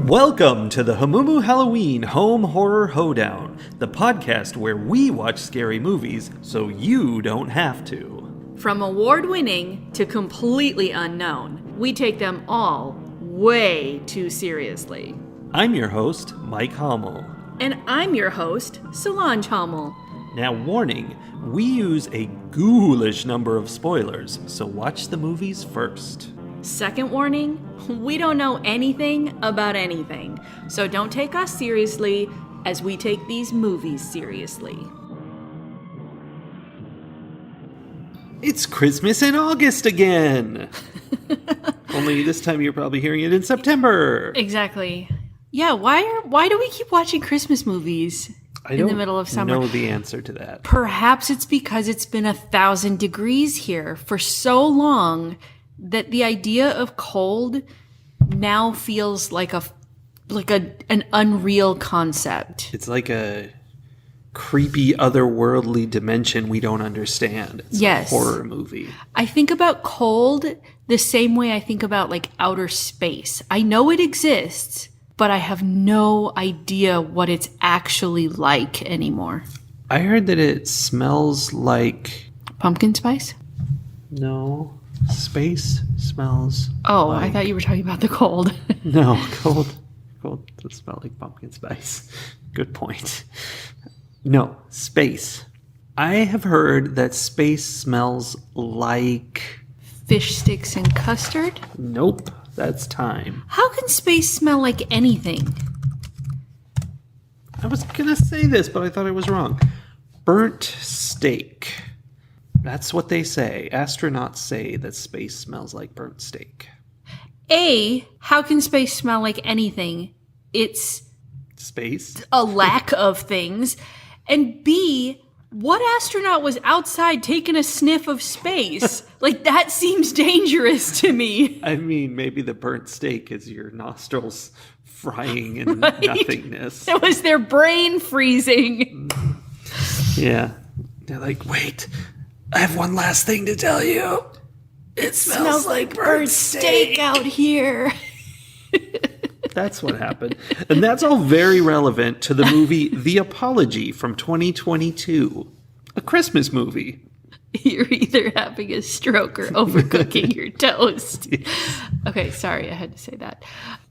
Welcome to the Hamumu Halloween Home Horror Hoedown, the podcast where we watch scary movies so you don't have to. From award-winning to completely unknown, we take them all way too seriously. I'm your host, Mike Hummel. And I'm your host, Solange Hummel. Now, warning, we use a ghoulish number of spoilers, so watch the movies first. Second warning, we don't know anything about anything, so don't take us seriously as we take these movies seriously. It's Christmas in August again! Only this time you're probably hearing it in September. Exactly. Yeah, why do we keep watching Christmas movies in the middle of summer? I don't know the answer to that. Perhaps it's because it's been 1,000 degrees here for so long that the idea of cold now feels like an unreal concept. It's like a creepy otherworldly dimension we don't understand. It's yes. a horror movie. I think about cold the same way I think about like outer space. I know it exists, but I have no idea what it's actually like anymore. I heard that it smells like... pumpkin spice? No. Space smells like... I thought you were talking about the cold. No, cold does smell like pumpkin spice. Good point. No, space. I have heard that space smells like... fish sticks and custard? Nope, that's time. How can space smell like anything? I was gonna say this, but I thought I was wrong. Burnt steak. That's what they say. Astronauts say that space smells like burnt steak. A, how can space smell like anything? It's space? A lack of things. And B, what astronaut was outside taking a sniff of space? Like, that seems dangerous to me. I mean, maybe the burnt steak is your nostrils frying in nothingness. It was their brain freezing. Yeah. They're like, wait, I have one last thing to tell you. It smells like burnt steak out here. That's what happened. And that's all very relevant to the movie The Apology from 2022. A Christmas movie. You're either having a stroke or overcooking your toast. Yes. Okay, sorry, I had to say that.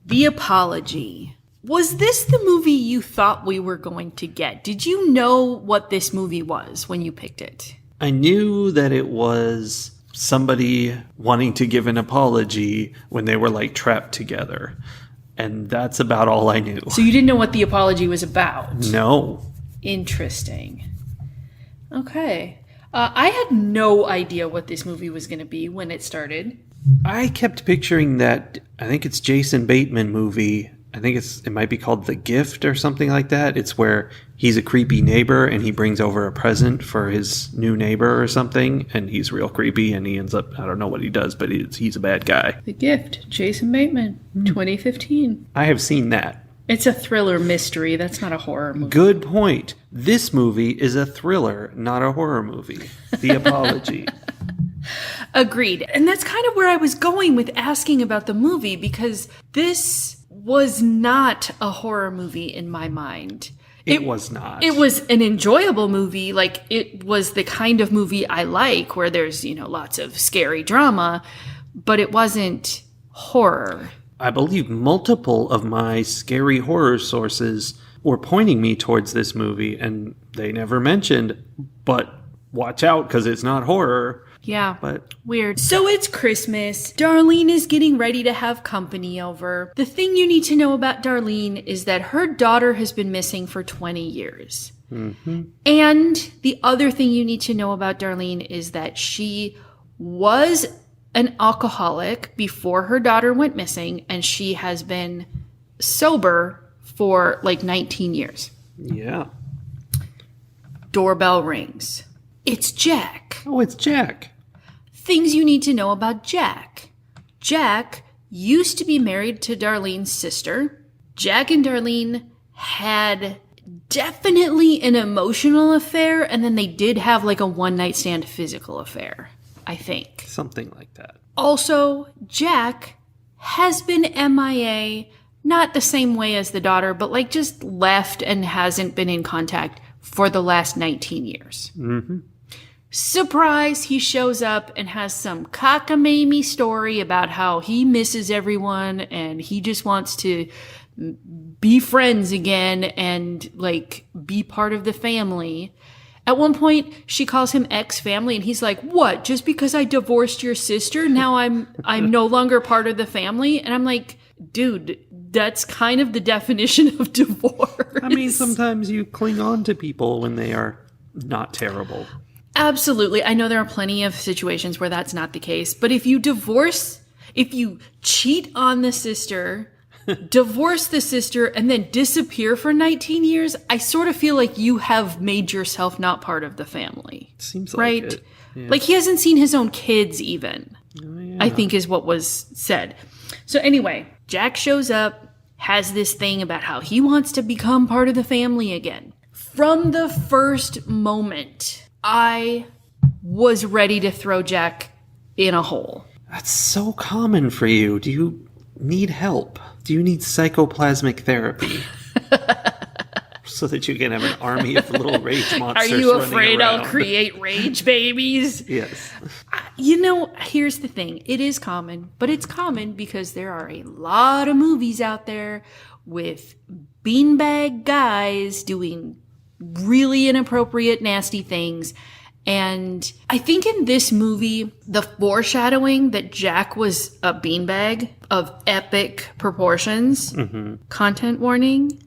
The Apology. Was this the movie you thought we were going to get? Did you know what this movie was when you picked it? I knew that it was somebody wanting to give an apology when they were like trapped together. And that's about all I knew. So you didn't know what The Apology was about? No. Interesting. Okay. I had no idea what this movie was going to be when it started. I kept picturing that, I think it's Jason Bateman movie. I think it might be called The Gift or something like that. It's where he's a creepy neighbor and he brings over a present for his new neighbor or something. And he's real creepy and he ends up, I don't know what he does, but he's a bad guy. The Gift, Jason Bateman, 2015. I have seen that. It's a thriller mystery. That's not a horror movie. Good point. This movie is a thriller, not a horror movie. The Apology. Agreed. And that's kind of where I was going with asking about the movie, because this was not a horror movie in my mind. It was not. It was an enjoyable movie. Like, it was the kind of movie I like, where there's, lots of scary drama, but it wasn't horror. I believe multiple of my scary horror sources were pointing me towards this movie, and they never mentioned, but watch out because it's not horror. Yeah, but weird. So it's Christmas. Darlene is getting ready to have company over. The thing you need to know about Darlene is that her daughter has been missing for 20 years. Mm-hmm. And the other thing you need to know about Darlene is that she was an alcoholic before her daughter went missing, and she has been sober for like 19 years. Yeah. Doorbell rings. It's Jack. Oh, it's Jack. Things you need to know about Jack. Jack used to be married to Darlene's sister. Jack and Darlene had definitely an emotional affair, and then they did have like a one-night stand physical affair, I think. Something like that. Also, Jack has been MIA not the same way as the daughter, but like just left and hasn't been in contact for the last 19 years. Mm-hmm. Surprise, he shows up and has some cockamamie story about how he misses everyone and he just wants to be friends again and like be part of the family. At one point, she calls him ex-family, and he's like, "What? Just because I divorced your sister, now I'm no longer part of the family?" And I'm like, "Dude, that's kind of the definition of divorce." I mean, sometimes you cling on to people when they are not terrible. Absolutely. I know there are plenty of situations where that's not the case, but if you cheat on the sister, divorce the sister, and then disappear for 19 years, I sort of feel like you have made yourself not part of the family. Seems like right? it. Yeah. Like he hasn't seen his own kids even, I think is what was said. So anyway, Jack shows up, has this thing about how he wants to become part of the family again. From the first moment, I was ready to throw Jack in a hole. That's so common for you. Do you need help? Do you need psychoplasmic therapy? So that you can have an army of little rage monsters. Are you afraid around. I'll create rage babies? Yes. You know, here's the thing. It is common, but it's common because there are a lot of movies out there with beanbag guys doing really inappropriate, nasty things. And I think in this movie, the foreshadowing that Jack was a beanbag of epic proportions, content warning,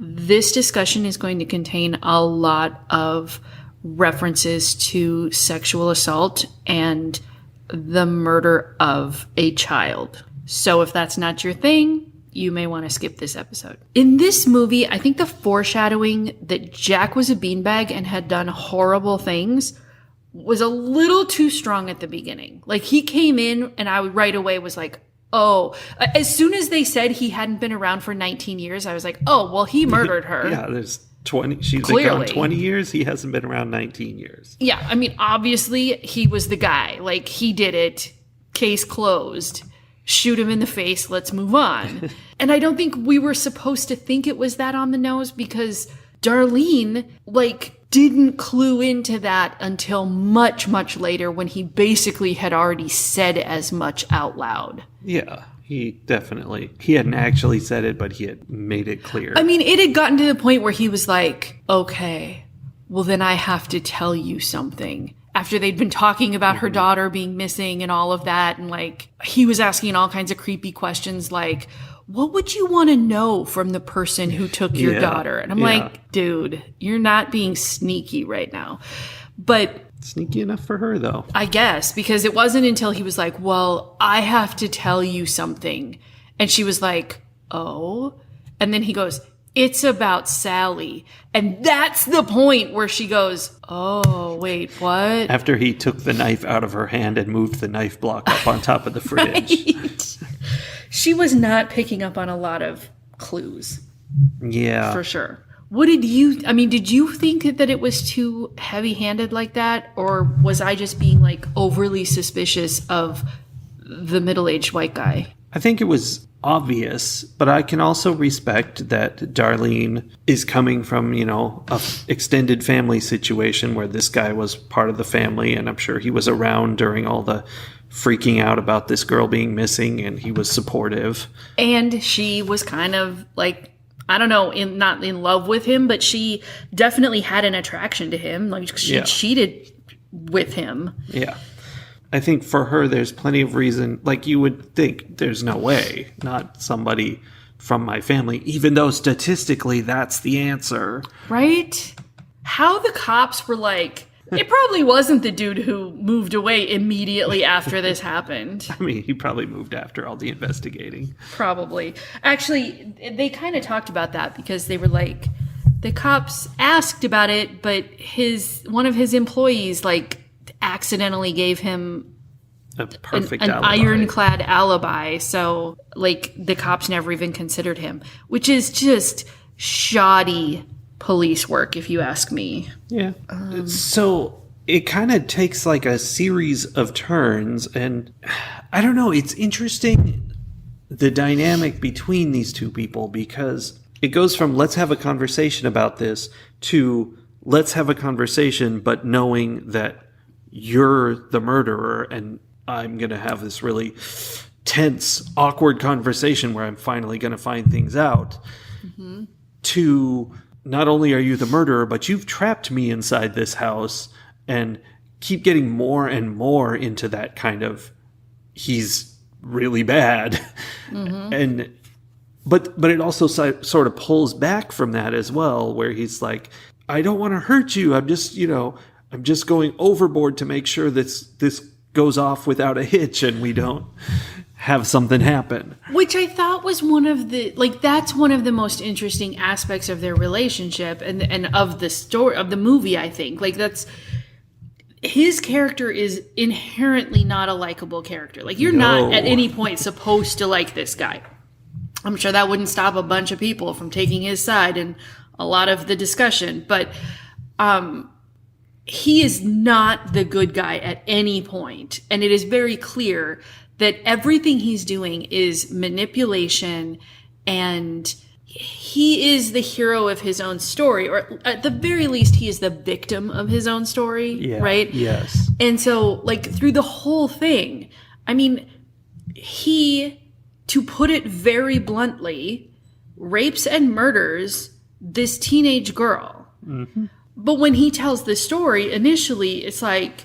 this discussion is going to contain a lot of references to sexual assault and the murder of a child. So if that's not your thing, you may want to skip this episode. In this movie, I think the foreshadowing that Jack was a beanbag and had done horrible things was a little too strong at the beginning. Like he came in and I right away was like, oh, as soon as they said he hadn't been around for 19 years, I was like, oh, well, he murdered her. Yeah, there's 20. She's Clearly. been gone 20 years. He hasn't been around 19 years. Yeah, I mean, obviously he was the guy. Like he did it. Case closed. Shoot him in the face. Let's move on. And I don't think we were supposed to think it was that on the nose because Darlene, like, didn't clue into that until much, much later when he basically had already said as much out loud. Yeah, he hadn't actually said it, but he had made it clear. I mean, it had gotten to the point where he was like, okay, well then I have to tell you something. After they'd been talking about her daughter being missing and all of that, and like, he was asking all kinds of creepy questions like, what would you want to know from the person who took your daughter? And I'm like, dude, you're not being sneaky right now. But sneaky enough for her, though. I guess, because it wasn't until he was like, well, I have to tell you something. And she was like, oh? And then he goes, it's about Sally. And that's the point where she goes, oh, wait, what? After he took the knife out of her hand and moved the knife block up on top of the fridge. Right. She was not picking up on a lot of clues. Yeah. For sure. What did you think that it was too heavy-handed like that? Or was I just being like overly suspicious of the middle-aged white guy? I think it was obvious, but I can also respect that Darlene is coming from, a extended family situation where this guy was part of the family, and I'm sure he was around during all the freaking out about this girl being missing, and he was supportive. And she was kind of like, I don't know, not in love with him, but she definitely had an attraction to him. Like she cheated with him. Yeah. I think for her, there's plenty of reason. Like you would think there's no way, not somebody from my family, even though statistically that's the answer. Right? How the cops were like, it probably wasn't the dude who moved away immediately after this happened. I mean, he probably moved after all the investigating. Probably. Actually, they kind of talked about that because they were like, the cops asked about it, but one of his employees, like, accidentally gave him a perfect an alibi. Ironclad alibi. So, like, the cops never even considered him, which is just shoddy police work, if you ask me. Yeah. So it kind of takes like a series of turns, and I don't know, it's interesting the dynamic between these two people, because it goes from let's have a conversation about this to let's have a conversation, but knowing that you're the murderer and I'm going to have this really tense, awkward conversation where I'm finally going to find things out. Mm-hmm. To not only are you the murderer, but you've trapped me inside this house, and keep getting more and more into that kind of he's really bad. Mm-hmm. And but it also sort of pulls back from that as well, where he's like, I don't want to hurt you. I'm just going overboard to make sure this goes off without a hitch and we don't have something happen. Which I thought was one of the, like, that's one of the most interesting aspects of their relationship and of the story, of the movie, I think. Like, that's, his character is inherently not a likable character. Like, you're not at any point supposed to like this guy. I'm sure that wouldn't stop a bunch of people from taking his side in a lot of the discussion. But he is not the good guy at any point. And it is very clear that everything he's doing is manipulation, and he is the hero of his own story, or at the very least, he is the victim of his own story, right? Yes. And so, like, through the whole thing, I mean, he, to put it very bluntly, rapes and murders this teenage girl. Mm-hmm. But when he tells the story, initially, it's like,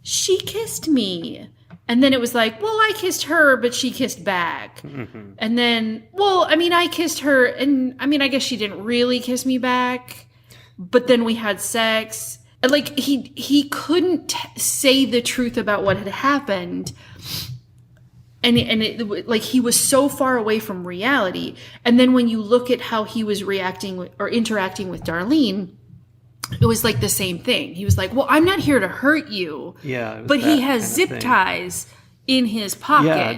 she kissed me. And then it was like, well, I kissed her, but she kissed back. Mm-hmm. And then, well, I mean, I kissed her, and I mean, I guess she didn't really kiss me back. But then we had sex. And like, he couldn't say the truth about what had happened. And it, like, he was so far away from reality. And then when you look at how he was reacting or interacting with Darlene, it was like the same thing. He was like, well, I'm not here to hurt you. Yeah. But he has zip ties in his pocket. Yeah,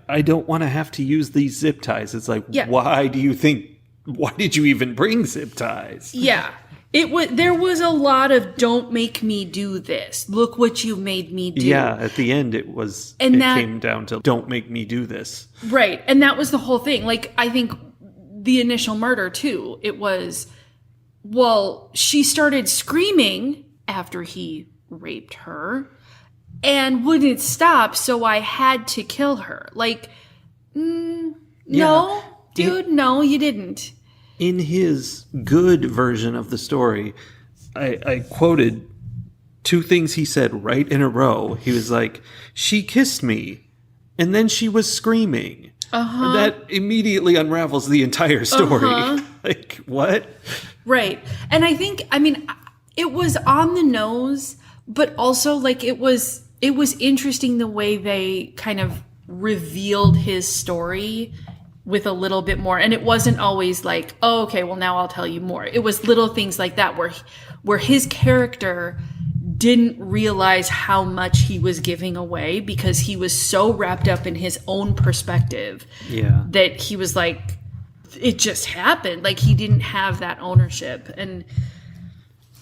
I don't want to have to use these zip ties. It's like, why did you even bring zip ties? Yeah. There was a lot of don't make me do this. Look what you made me do. Yeah, at the end it came down to don't make me do this. Right. And that was the whole thing. Like, I think the initial murder too, it was, well, she started screaming after he raped her and wouldn't stop, so I had to kill her. Like, no, dude, no, you didn't. In his good version of the story, I quoted two things he said right in a row. He was like, she kissed me, and then she was screaming. Uh-huh. That immediately unravels the entire story. Uh-huh. Like, what? Right. And I think, I mean, it was on the nose, but also, like, it was interesting the way they kind of revealed his story with a little bit more. And it wasn't always like, oh, okay, well, now I'll tell you more. It was little things like that where his character didn't realize how much he was giving away because he was so wrapped up in his own perspective that he was like, it just happened. Like, he didn't have that ownership. And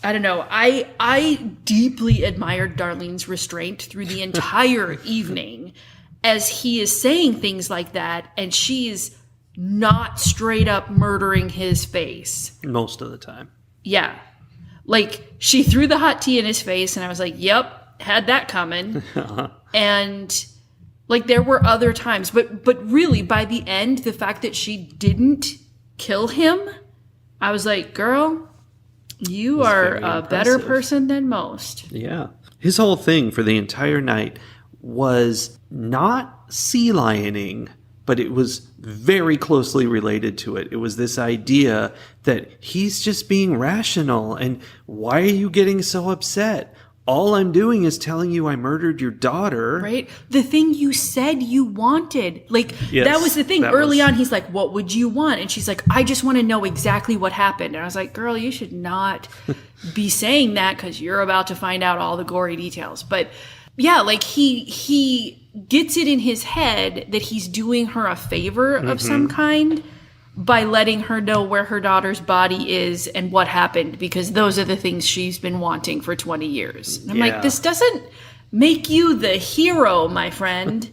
I don't know. I deeply admired Darlene's restraint through the entire evening as he is saying things like that, and she's not straight up murdering his face. Most of the time. Yeah. Like, she threw the hot tea in his face, and I was like, yep, had that coming. And, like, there were other times. But really, by the end, the fact that she didn't kill him, I was like, girl, you are a better person than most. Yeah. His whole thing for the entire night was not sea lioning, but it was very closely related to it. It was this idea that he's just being rational, and why are you getting so upset? All I'm doing is telling you I murdered your daughter. Right? The thing you said you wanted. Like, yes, that was the thing. Early on, he's like, what would you want? And she's like, I just want to know exactly what happened. And I was like, girl, you should not be saying that because you're about to find out all the gory details. But yeah, like, he gets it in his head that he's doing her a favor of some kind by letting her know where her daughter's body is and what happened, because those are the things she's been wanting for 20 years. And I'm like, this doesn't make you the hero, my friend.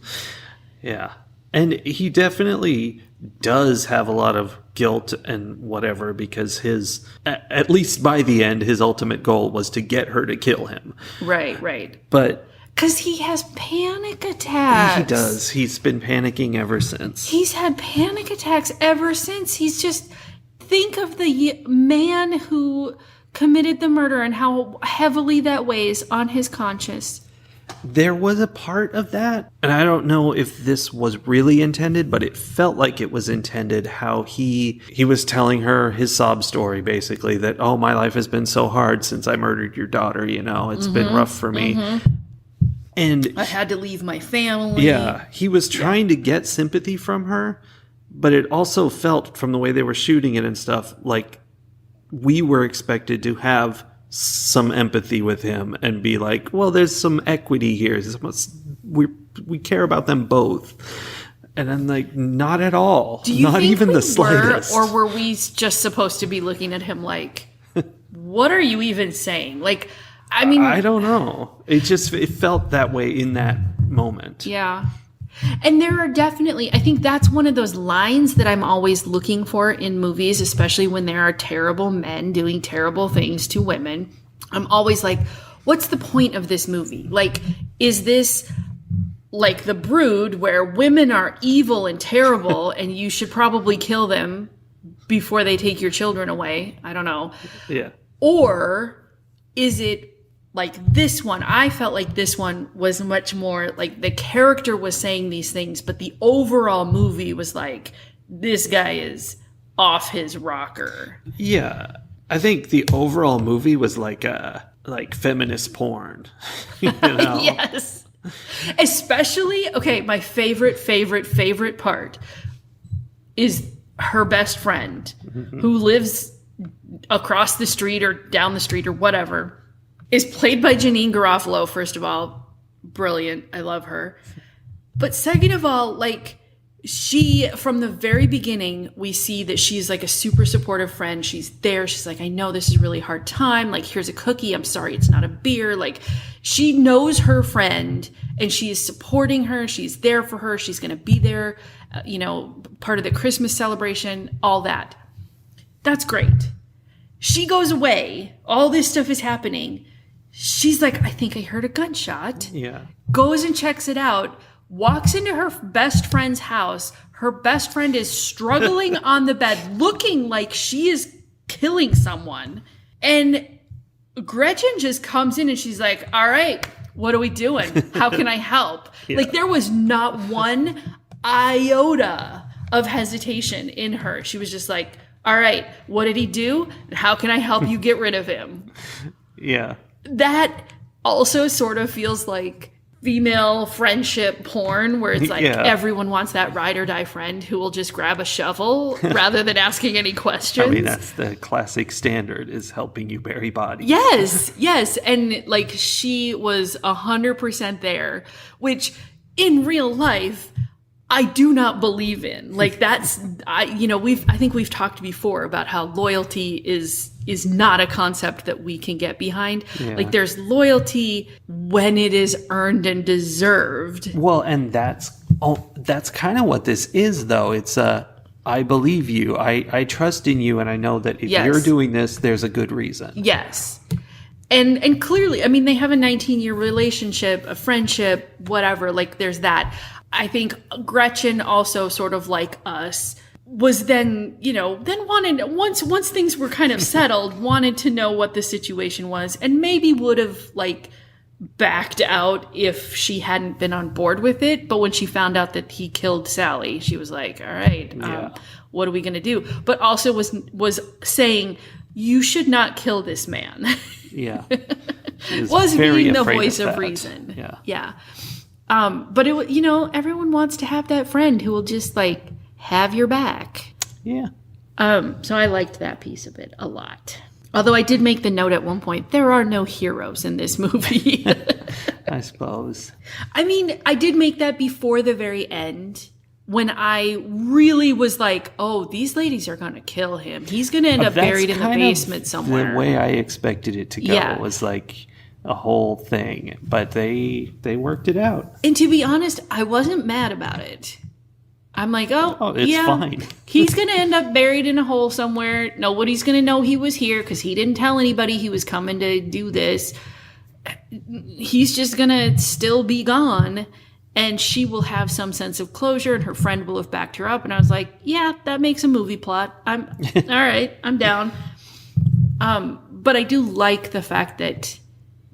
Yeah. And he definitely does have a lot of guilt and whatever, because at least by the end, his ultimate goal was to get her to kill him. Right. But because he has panic attacks. he does. He's been panicking ever since. He's had panic attacks ever since. He's just, think of the man who committed the murder and how heavily that weighs on his conscience. There was a part of that, and I don't know if this was really intended, but it felt like it was intended, how he was telling her his sob story, basically, that, oh, my life has been so hard since I murdered your daughter, it's been rough for me. And I had to leave my family. Yeah, he was trying to get sympathy from her, but it also felt, from the way they were shooting it and stuff, like we were expected to have some empathy with him and be like, well, there's some equity here. We care about them both. And I'm like, not at all. Not even the slightest. Or were we just supposed to be looking at him like, what are you even saying? Like, I mean, I don't know. It felt that way in that moment. Yeah. And there are definitely, I think that's one of those lines that I'm always looking for in movies, especially when there are terrible men doing terrible things to women. I'm always like, what's the point of this movie? Like, is this like The Brood, where women are evil and terrible and you should probably kill them before they take your children away? I don't know. Yeah. Or is it like this one? I felt like this one was much more like the character was saying these things, but the overall movie was like, this guy is off his rocker. Yeah. I think the overall movie was like feminist porn. Yes. Especially, okay, my favorite part is her best friend who lives across the street or down the street or whatever, is played by Janine Garofalo, first of all. Brilliant. I love her. But second of all, like, she, from the very beginning, we see that she's like a super supportive friend. She's there. She's like, I know this is a really hard time. Like, here's a cookie. I'm sorry it's not a beer. Like, she knows her friend and she is supporting her. She's there for her. She's going to be there, part of the Christmas celebration, all that. That's great. She goes away. All this stuff is happening. She's like, I think I heard a gunshot. Yeah. Goes and checks it out. Walks into her best friend's house. Her best friend is struggling on the bed, looking like she is killing someone. And Gretchen just comes in and she's like, all right, what are we doing? How can I help? Yeah. Like, there was not one iota of hesitation in her. She was just like, all right, what did he do? How can I help you get rid of him? Yeah. That also sort of feels like female friendship porn, where it's like everyone wants that ride or die friend who will just grab a shovel rather than asking any questions. I mean, that's the classic standard, is helping you bury bodies. Yes. And like, she was 100% there, which in real life, I do not believe in. Like, that's, I think we've talked before about how loyalty is not a concept that we can get behind. Yeah. Like, there's loyalty when it is earned and deserved. Well, and that's kind of what this is, though. It's I believe you. I trust in you, and I know that if you're doing this, there's a good reason. Yes. And clearly, I mean, they have a 19-year relationship, a friendship, whatever. Like, there's that. I think Gretchen, also sort of like us, was then wanted, once things were kind of settled, wanted to know what the situation was, and maybe would have like backed out if she hadn't been on board with it. But when she found out that he killed Sally, she was like, all right, what are we going to do? But also was saying, you should not kill this man. Yeah. Was being the voice of reason. Yeah. But everyone wants to have that friend who will just like have your back. Yeah. So I liked that piece of it a lot. Although I did make the note at one point, there are no heroes in this movie. I suppose. I mean, I did make that before the very end, when I really was like, oh, these ladies are going to kill him. He's going to end up buried in the basement somewhere. The way I expected it to go was like a whole thing, but they worked it out. And to be honest, I wasn't mad about it. I'm like, oh it's yeah, fine. He's going to end up buried in a hole somewhere. Nobody's going to know he was here because he didn't tell anybody he was coming to do this. He's just going to still be gone. And she will have some sense of closure and her friend will have backed her up. And I was like, yeah, that makes a movie plot. I'm all right. I'm down. But I do like the fact that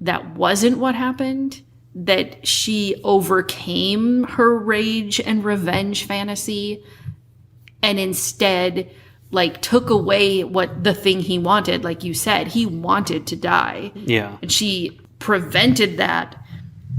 that wasn't what happened, that she overcame her rage and revenge fantasy and instead like took away what the thing he wanted. Like you said, he wanted to die. Yeah. And she prevented that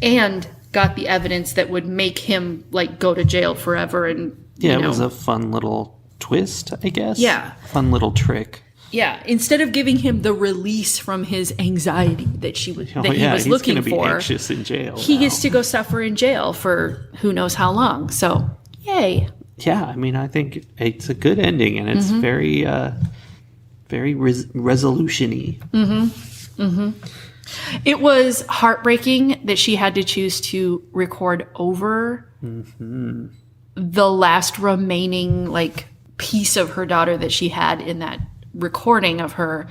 and got the evidence that would make him like go to jail forever. And yeah, it was a fun little twist, I guess. Yeah. Fun little trick. Yeah, instead of giving him the release from his anxiety that he was looking he's gonna be for, anxious in jail. He now. gets to go suffer in jail for who knows how long. So, yay! Yeah, I mean, I think it's a good ending, and it's very, very resolution-y. It was heartbreaking that she had to choose to record over the last remaining like piece of her daughter that she had in that recording of her,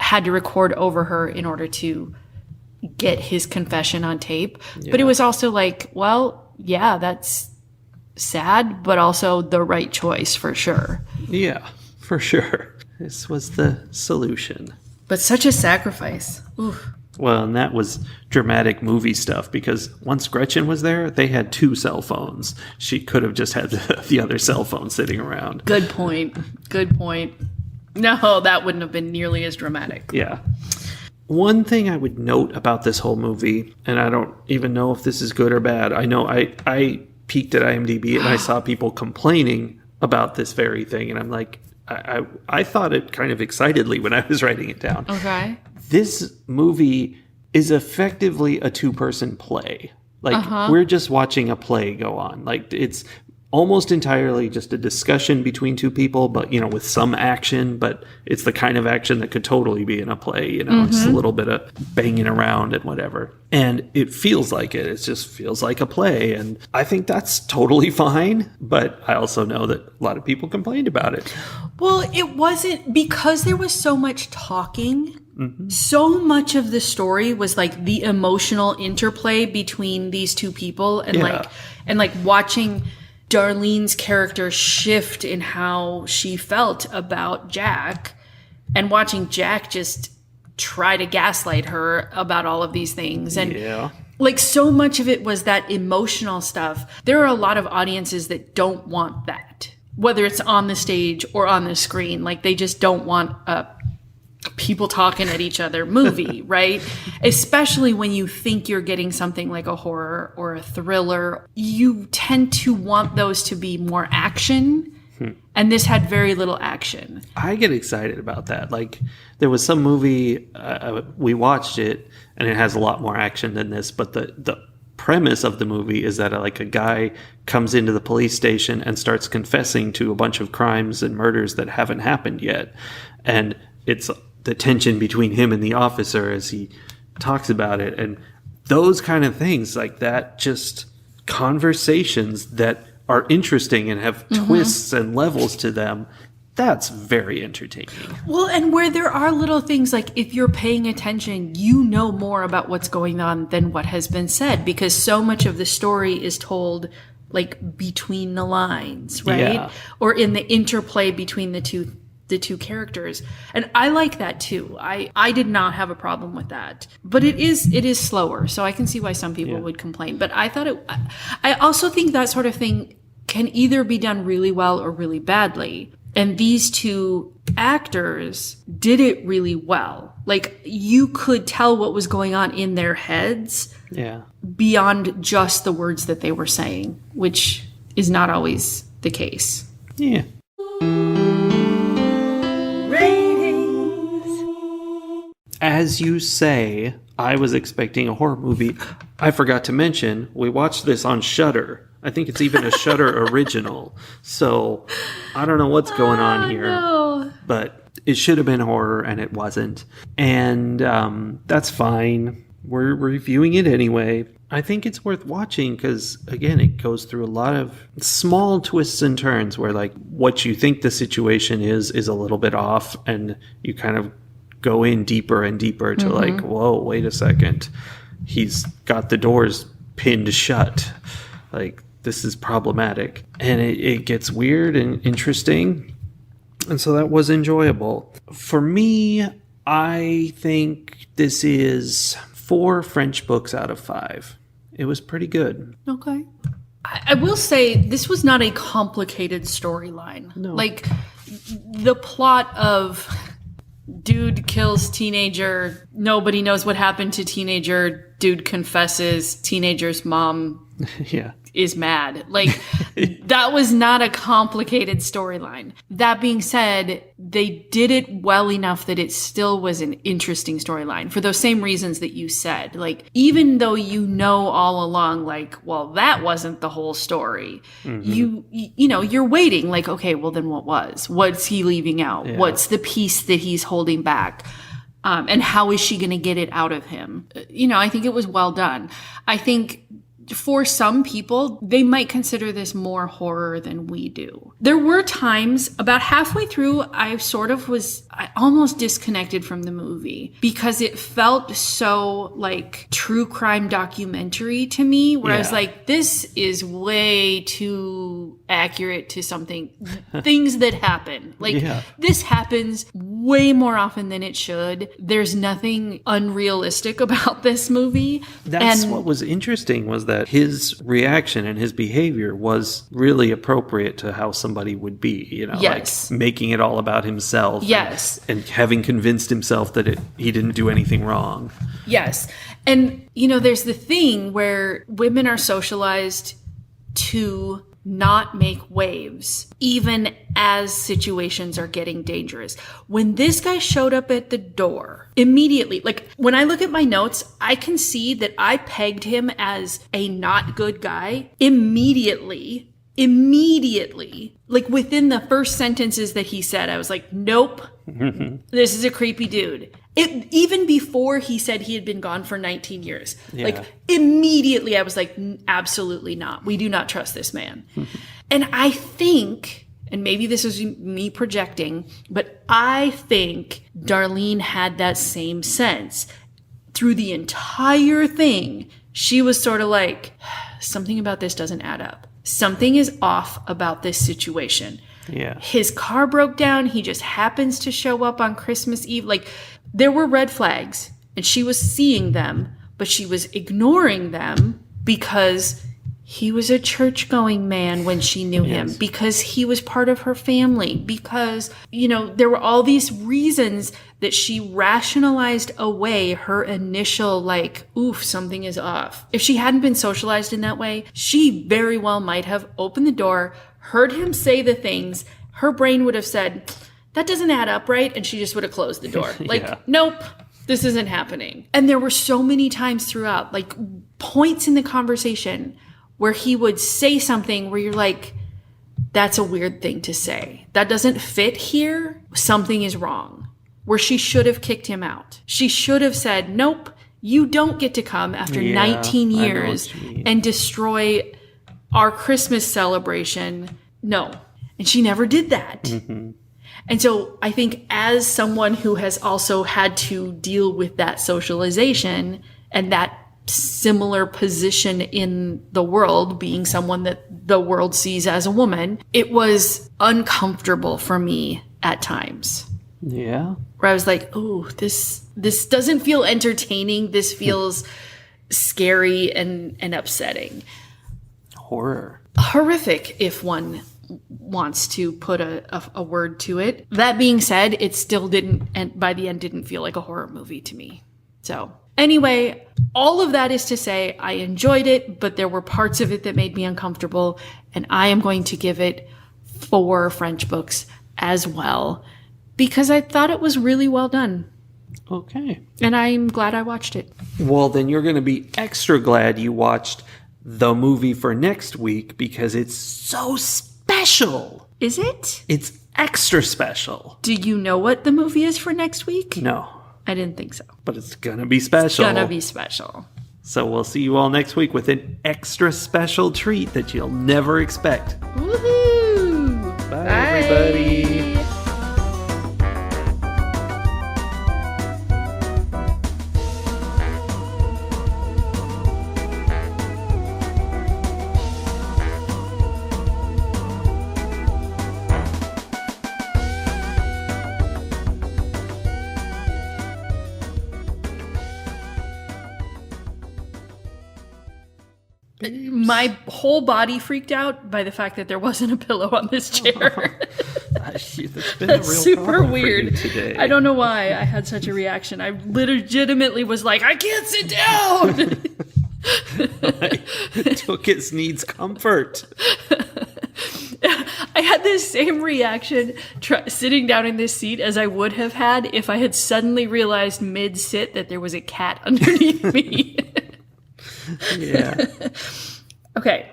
had to record over her in order to get his confession on tape. Yeah. But it was also like, well, yeah, that's sad, but also the right choice for sure. Yeah, for sure. This was the solution. But such a sacrifice. Oof. Well, and that was dramatic movie stuff because once Gretchen was there, they had 2 cell phones. She could have just had the other cell phone sitting around. Good point. Good point. No, that wouldn't have been nearly as dramatic. Yeah. One thing I would note about this whole movie, and I don't even know if this is good or bad. I know I peeked at IMDb and I saw people complaining about this very thing. And I'm like, I thought it kind of excitedly when I was writing it down. Okay. This movie is effectively a 2-person play. Like, we're just watching a play go on. Like, it's almost entirely just a discussion between 2 people, but, you know, with some action. But it's the kind of action that could totally be in a play, you know, just a little bit of banging around and whatever. And it feels like it. It just feels like a play. And I think that's totally fine. But I also know that a lot of people complained about it. Well, it wasn't because there was so much talking. So much of the story was like the emotional interplay between these 2 people and like watching Darlene's character shift in how she felt about Jack and watching Jack just try to gaslight her about all of these things. And like so much of it was that emotional stuff. There are a lot of audiences that don't want that, whether it's on the stage or on the screen. Like they just don't want people talking at each other movie, right? Especially when you think you're getting something like a horror or a thriller, you tend to want those to be more action. And this had very little action. I get excited about that. Like there was some movie, we watched it and it has a lot more action than this, but the premise of the movie is that like a guy comes into the police station and starts confessing to a bunch of crimes and murders that haven't happened yet. And it's the tension between him and the officer as he talks about it. And those kind of things like that, just conversations that are interesting and have twists and levels to them. That's very entertaining. Well, and where there are little things like if you're paying attention, you know more about what's going on than what has been said because so much of the story is told like between the lines, right? Yeah. Or in the interplay between the two characters. And I like that too. I did not have a problem with that. But it is slower, so I can see why some people would complain. But I also think that sort of thing can either be done really well or really badly. And these 2 actors did it really well. Like you could tell what was going on in their heads beyond just the words that they were saying, which is not always the case. Yeah. As you say, I was expecting a horror movie. I forgot to mention, we watched this on Shudder. I think it's even a Shudder original. So I don't know what's going on here. But it should have been horror and it wasn't. And that's fine. we're reviewing it anyway. I think it's worth watching because, again, it goes through a lot of small twists and turns where, like, what you think the situation is a little bit off, and you kind of go in deeper and deeper to like, whoa, wait a second. He's got the doors pinned shut. Like, this is problematic. And it gets weird and interesting. And so that was enjoyable. For me, I think this is 4 French books out of 5. It was pretty good. Okay. I will say this was not a complicated storyline. No. Like, the plot of dude kills teenager, nobody knows what happened to teenager, dude confesses, teenager's mom Yeah. is mad. Like, that was not a complicated storyline. That being said, they did it well enough that it still was an interesting storyline for those same reasons that you said. Like, even though you know all along, like, well, that wasn't the whole story. You know, you're waiting like, okay, well then what was? What's he leaving out? Yeah. What's the piece that he's holding back? And how is she going to get it out of him? You know, I think it was well done. I think for some people, they might consider this more horror than we do. There were times about halfway through, I almost disconnected from the movie because it felt so like true crime documentary to me, where I was like, this is way too accurate to things that happen. Like, this happens way more often than it should. There's nothing unrealistic about this movie. That's what was interesting, was that his reaction and his behavior was really appropriate to how somebody would be, you know, Yes. like making it all about himself. Yes. And having convinced himself that he didn't do anything wrong. Yes. And, you know, there's the thing where women are socialized to not make waves, even as situations are getting dangerous. When this guy showed up at the door, immediately, like, when I look at my notes, I can see that I pegged him as a not good guy immediately, like within the first sentences that he said. I was like, nope, this is a creepy dude. Even before he said he had been gone for 19 years, like, immediately I was like, absolutely not. We do not trust this man. And I think, and maybe this is me projecting, but I think Darlene had that same sense. Through the entire thing, she was sort of like, something about this doesn't add up. Something is off about this situation. Yeah. His car broke down. He just happens to show up on Christmas Eve. Like, there were red flags, and she was seeing them, but she was ignoring them because he was a church-going man when she knew him, because he was part of her family, because, you know, there were all these reasons that she rationalized away her initial, like, oof, something is off. If she hadn't been socialized in that way, she very well might have opened the door, heard him say the things, her brain would have said, that doesn't add up, right? And she just would have closed the door. Like, nope, this isn't happening. And there were so many times throughout, like, points in the conversation where he would say something where you're like, that's a weird thing to say. That doesn't fit here. Something is wrong. Where she should have kicked him out. She should have said, nope, you don't get to come after 19 years and destroy our Christmas celebration. No. And she never did that. And so I think, as someone who has also had to deal with that socialization and that similar position in the world, being someone that the world sees as a woman, it was uncomfortable for me at times. Yeah. Where I was like, oh, this doesn't feel entertaining. This feels scary and upsetting. Horror. Horrific, if one wants to put a word to it. That being said, it still didn't, and by the end, didn't feel like a horror movie to me. So anyway, all of that is to say, I enjoyed it, but there were parts of it that made me uncomfortable, and I am going to give it 4 French books as well, because I thought it was really well done. Okay. And I'm glad I watched it. Well, then you're going to be extra glad you watched the movie for next week, because it's so special. Is it? It's extra special. Do you know what the movie is for next week? No. I didn't think so. But it's gonna be special. It's gonna be special. So we'll see you all next week with an extra special treat that you'll never expect. Woohoo! Bye. Everybody. My whole body freaked out by the fact that there wasn't a pillow on this chair. That's been a real super problem for you weird. Today. I don't know why I had such a reaction. I legitimately was like, I can't sit down. Tookits needs comfort. I had this same reaction sitting down in this seat as I would have had if I had suddenly realized mid-sit that there was a cat underneath me. Yeah. Okay.